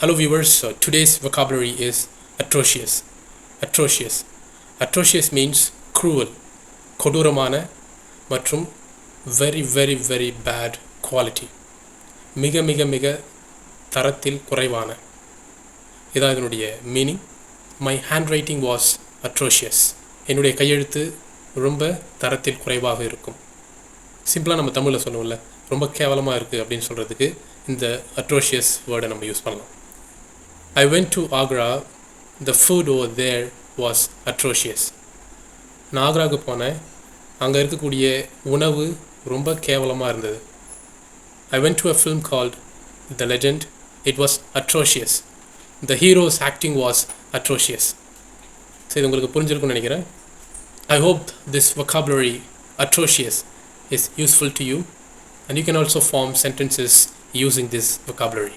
Hello viewers, today's vocabulary is atrocious. Atrocious. Atrocious means cruel, கொடூரமான மற்றும் very very very bad quality. மிக மிக மிக தரத்தில் குறைவான. இதான் இதனுடைய meaning. My handwriting was atrocious. என்னுடைய கையெழுத்து ரொம்ப தரத்தில் குறைவாக இருக்கும். சிம்பிளாக நம்ம தமிழில் சொல்லுவோம்ல, ரொம்ப கேவலமாக இருக்குது அப்படின்னு சொல்கிறதுக்கு இந்த atrocious வேர்டை நம்ம யூஸ் பண்ணலாம். I went to Agra. The food over there was atrocious. நான் ஆக்ராவுக்கு போனேன். அங்கே இருக்கக்கூடிய உணவு ரொம்ப கேவலமாக இருந்தது. I went to a film called The Legend. It was atrocious. The hero's acting was atrocious. சரி, இது உங்களுக்கு புரிஞ்சிருக்கும்னு நினைக்கிறேன். I hope this vocabulary atrocious is useful to you and you can also form sentences using this vocabulary.